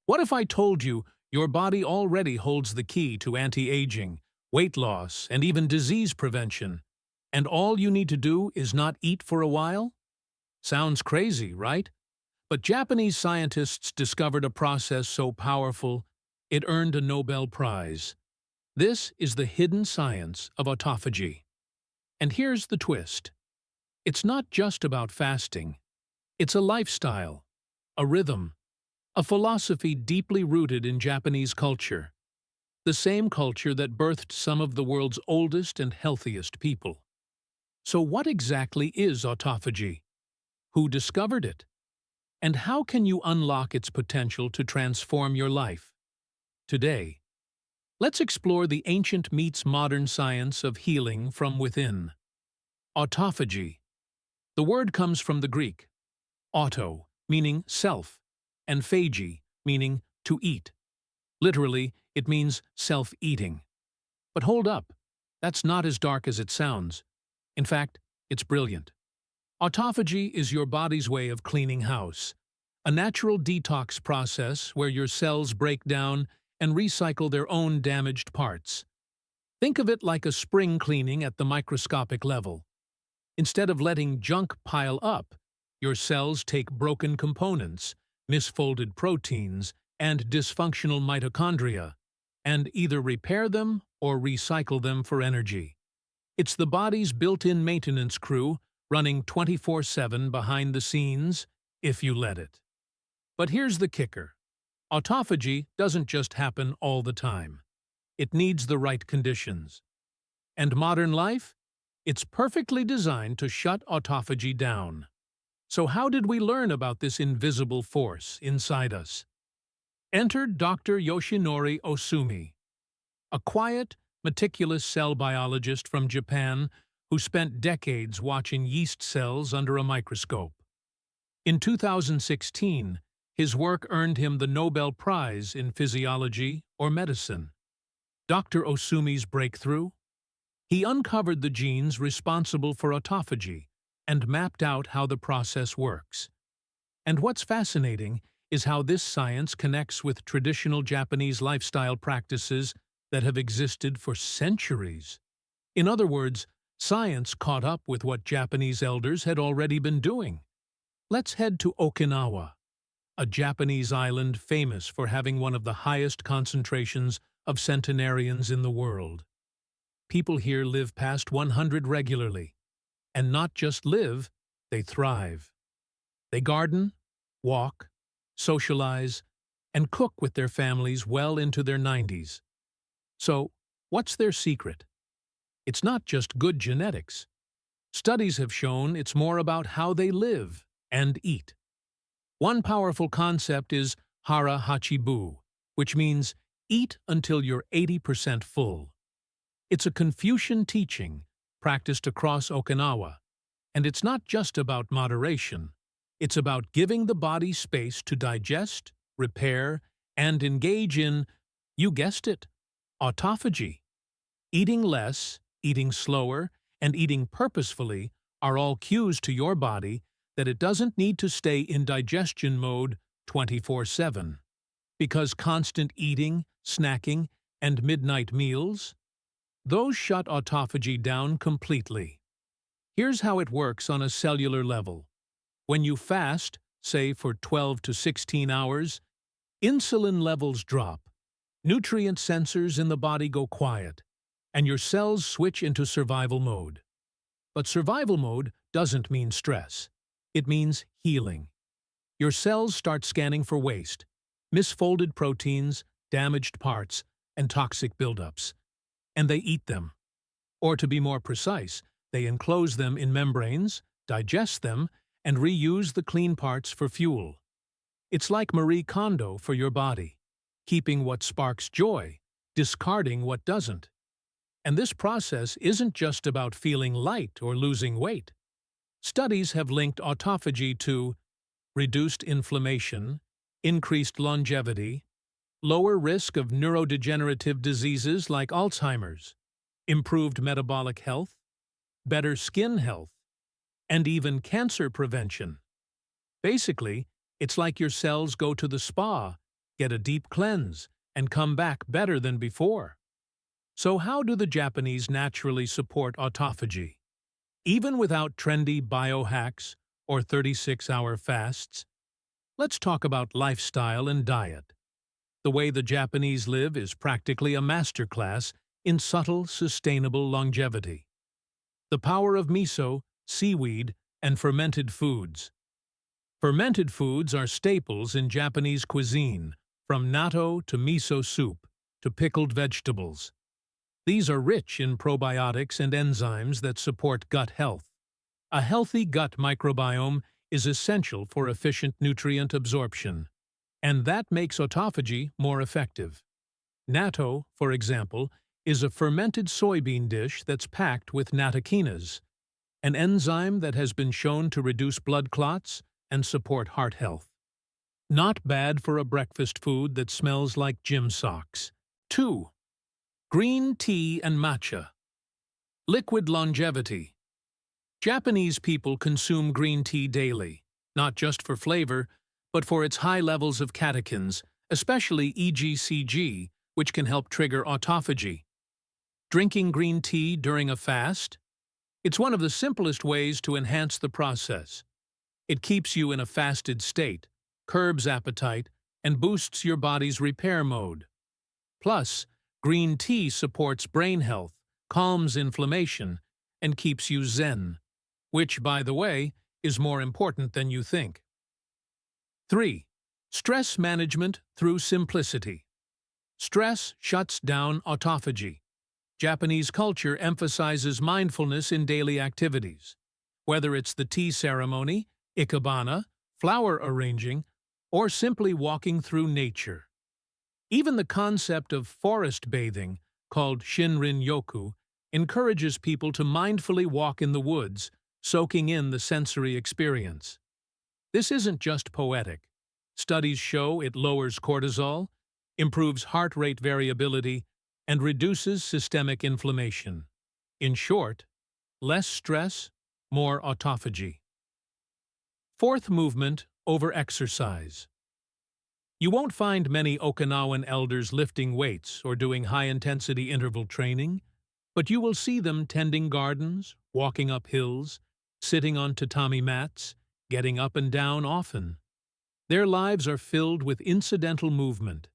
What if I told you your body already holds the key to anti-aging, weight loss, and even disease prevention, and all you need to do is not eat for a while? Sounds crazy, right? But Japanese scientists discovered a process so powerful, it earned a Nobel Prize. This is the hidden science of autophagy. And here's the twist. It's not just about fasting. It's a lifestyle, a rhythm, a philosophy deeply rooted in Japanese culture, the same culture that birthed some of the world's oldest and healthiest people. So what exactly is autophagy? Who discovered it? And how can you unlock its potential to transform your life? Today, let's explore the ancient meets modern science of healing from within. Autophagy. The word comes from the Greek, auto, meaning self, and phagi, meaning to eat. Literally, it means self-eating. But hold up, that's not as dark as it sounds. In fact, it's brilliant. Autophagy is your body's way of cleaning house, a natural detox process where your cells break down and recycle their own damaged parts. Think of it like a spring cleaning at the microscopic level. Instead of letting junk pile up, your cells take broken components, misfolded proteins, and dysfunctional mitochondria, and either repair them or recycle them for energy. It's the body's built-in maintenance crew running 24/7 behind the scenes, if you let it. But here's the kicker. Autophagy doesn't just happen all the time. It needs the right conditions. And modern life? It's perfectly designed to shut autophagy down. So how did we learn about this invisible force inside us? Enter Dr. Yoshinori Osumi, a quiet, meticulous cell biologist from Japan who spent decades watching yeast cells under a microscope. In 2016, his work earned him the Nobel Prize in Physiology or Medicine. Dr. Osumi's breakthrough? He uncovered the genes responsible for autophagy and mapped out how the process works. And what's fascinating is how this science connects with traditional Japanese lifestyle practices that have existed for centuries. In other words, science caught up with what Japanese elders had already been doing. Let's head to Okinawa, a Japanese island famous for having one of the highest concentrations of centenarians in the world. People here live past 100 regularly, and not just live, they thrive. They garden, walk, socialize, and cook with their families well into their 90s. So, what's their secret? It's not just good genetics. Studies have shown it's more about how they live and eat. One powerful concept is hara hachibu, which means eat until you're 80% full. It's a Confucian teaching practiced across Okinawa, and it's not just about moderation. It's about giving the body space to digest, repair, and engage in, you guessed it, autophagy. Eating less, eating slower, and eating purposefully are all cues to your body that it doesn't need to stay in digestion mode 24/7. Because constant eating, snacking, and midnight meals, those shut autophagy down completely. Here's how it works on a cellular level. When you fast, say for 12 to 16 hours, insulin levels drop, nutrient sensors in the body go quiet, and your cells switch into survival mode. But survival mode doesn't mean stress. It means healing. Your cells start scanning for waste, misfolded proteins, damaged parts, and toxic buildups, and they eat them. Or to be more precise, they enclose them in membranes, digest them, and reuse the clean parts for fuel. It's like Marie Kondo for your body, keeping what sparks joy, discarding what doesn't. And this process isn't just about feeling light or losing weight. Studies have linked autophagy to reduced inflammation, increased longevity, lower risk of neurodegenerative diseases like Alzheimer's, improved metabolic health, better skin health, and even cancer prevention. Basically, it's like your cells go to the spa get a deep cleanse, and come back better than before. So how do the Japanese naturally support autophagy? Even without trendy biohacks or 36-hour fasts, let's talk about lifestyle and diet. The way the Japanese live is practically a masterclass in subtle, sustainable longevity. The power of miso, seaweed, and fermented foods. Fermented foods are staples in Japanese cuisine, from natto to miso soup to pickled vegetables. These are rich in probiotics and enzymes that support gut health. A healthy gut microbiome is essential for efficient nutrient absorption, and that makes autophagy more effective. Natto, for example, is a fermented soybean dish that's packed with nattokinase, an enzyme that has been shown to reduce blood clots and support heart health. Not bad for a breakfast food that smells like gym socks. 2. Green tea and matcha. Liquid longevity. Japanese people consume green tea daily, not just for flavor, but for its high levels of catechins, especially EGCG, which can help trigger autophagy. Drinking green tea during a fast? It's one of the simplest ways to enhance the process. It keeps you in a fasted state, curbs appetite, and boosts your body's repair mode. Plus, green tea supports brain health, calms inflammation, and keeps you zen, which, by the way, is more important than you think. 3. Stress management through simplicity. Stress shuts down autophagy. Japanese culture emphasizes mindfulness in daily activities. Whether it's the tea ceremony, ikebana, flower arranging, or simply walking through nature. Even the concept of forest bathing, called Shinrin-yoku, encourages people to mindfully walk in the woods, soaking in the sensory experience. This isn't just poetic. Studies show it lowers cortisol, improves heart rate variability, and reduces systemic inflammation. In short, less stress, more autophagy. 4th movement over exercise. You won't find many Okinawan elders lifting weights or doing high-intensity interval training, but you will see them tending gardens, walking up hills, sitting on tatami mats, getting up and down often. Their lives are filled with incidental movement,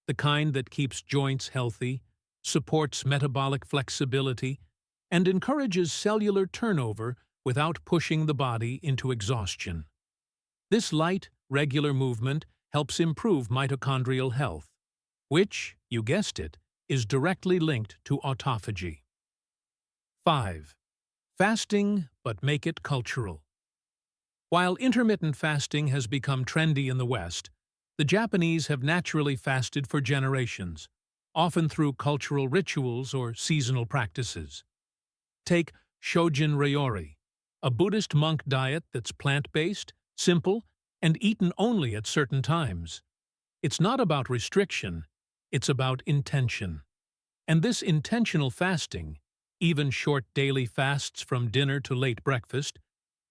the kind that keeps joints healthy, supports metabolic flexibility, and encourages cellular turnover without pushing the body into exhaustion. This light, regular movement helps improve mitochondrial health, which, you guessed it, is directly linked to autophagy. 5. Fasting, but make it cultural. While intermittent fasting has become trendy in the West, the Japanese have naturally fasted for generations, often through cultural rituals or seasonal practices. Take Shojin Ryori, a Buddhist monk diet that's plant-based, simple, and eaten only at certain times. It's not about restriction, it's about intention. And this intentional fasting, even short daily fasts from dinner to late breakfast,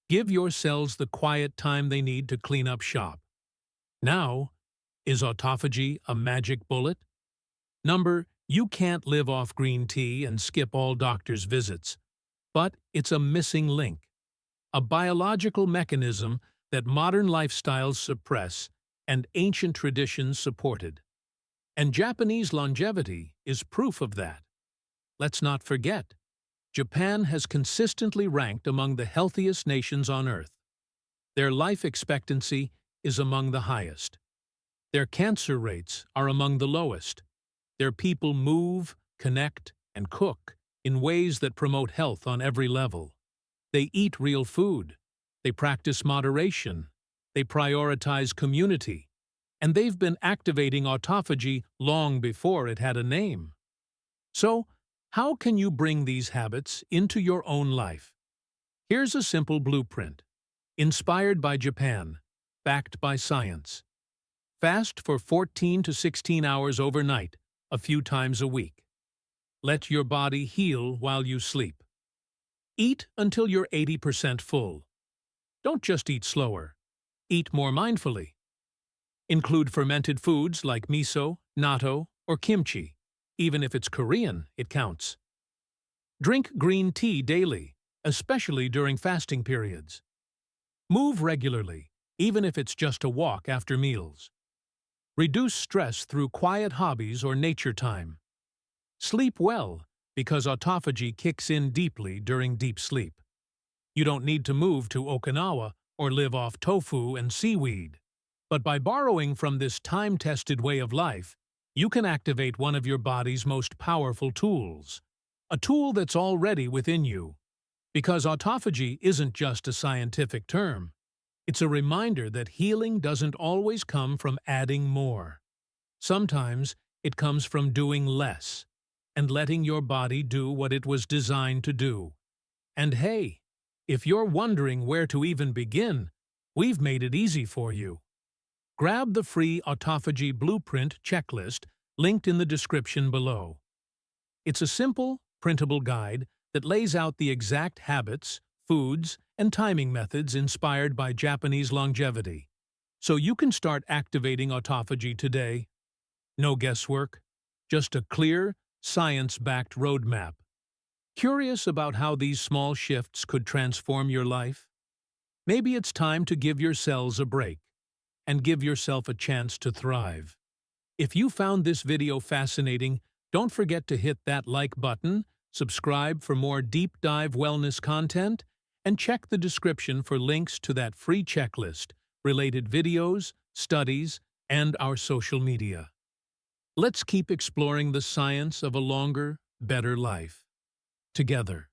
give your cells the quiet time they need to clean up shop. Now, is autophagy a magic bullet? You can't live off green tea and skip all doctor's visits, but it's a missing link, a biological mechanism that modern lifestyles suppress and ancient traditions supported. And Japanese longevity is proof of that. Let's not forget, Japan has consistently ranked among the healthiest nations on Earth. Their life expectancy is among the highest. Their cancer rates are among the lowest. Their people move, connect, and cook in ways that promote health on every level. They eat real food. They practice moderation. They prioritize community. And they've been activating autophagy long before it had a name. So, how can you bring these habits into your own life? Here's a simple blueprint, inspired by Japan, backed by science. Fast for 14 to 16 hours overnight, a few times a week. Let your body heal while you sleep. Eat until you're 80% full. Don't just eat slower. Eat more mindfully. Include fermented foods like miso, natto, or kimchi. Even if it's Korean, it counts. Drink green tea daily, especially during fasting periods. Move regularly, even if it's just a walk after meals. Reduce stress through quiet hobbies or nature time. Sleep well, because autophagy kicks in deeply during deep sleep. You don't need to move to Okinawa or live off tofu and seaweed. But by borrowing from this time-tested way of life, you can activate one of your body's most powerful tools. A tool that's already within you. Because autophagy isn't just a scientific term. It's a reminder that healing doesn't always come from adding more. Sometimes it comes from doing less and letting your body do what it was designed to do. And hey, if you're wondering where to even begin, we've made it easy for you. Grab the free Autophagy Blueprint checklist linked in the description below. It's a simple, printable guide that lays out the exact habits, foods, and timing methods inspired by Japanese longevity, so you can start activating autophagy today. No guesswork, just a clear, science-backed roadmap. Curious about how these small shifts could transform your life? Maybe it's time to give your cells a break and give yourself a chance to thrive. If you found this video fascinating, don't forget to hit that like button, subscribe for more deep dive wellness content, and check the description for links to that free checklist, related videos, studies, and our social media. Let's keep exploring the science of a longer, better life together.